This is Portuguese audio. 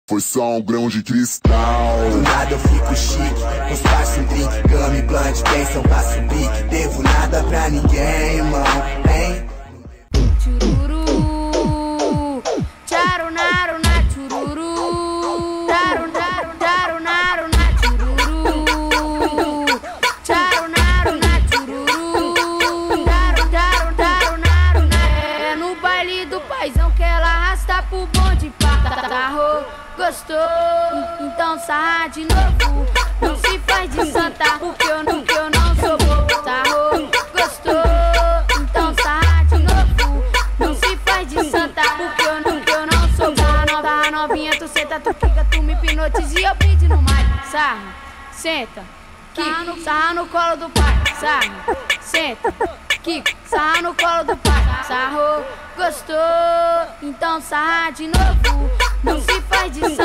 Foi só um grão de cristal. Do nada eu fico chique, uns passo um drink, gama e blunt, pensam pra subir. Devo nada pra ninguém, irmão, hein? Chururu, charunaru na chururu, charunaru na chururu, charunaru na chururu, charunaru na. É no baile do paizão que ela arrasta pro bonde pra tarro. Gostou? Então sarra de novo. Não se faz de santa, porque eu não sou bobo. Sarro, gostou? Então sarra de novo. Não se faz de santa, porque eu não sou bobo. Tá novinha, tu senta, tu quica, tu me hipnotiza e eu pedi no mic. Sarra, senta, quica, sarra no colo do pai. Sarra, senta, quica, sarra no colo do pai. Sarro, gostou? Então sarra de novo. Não se faz de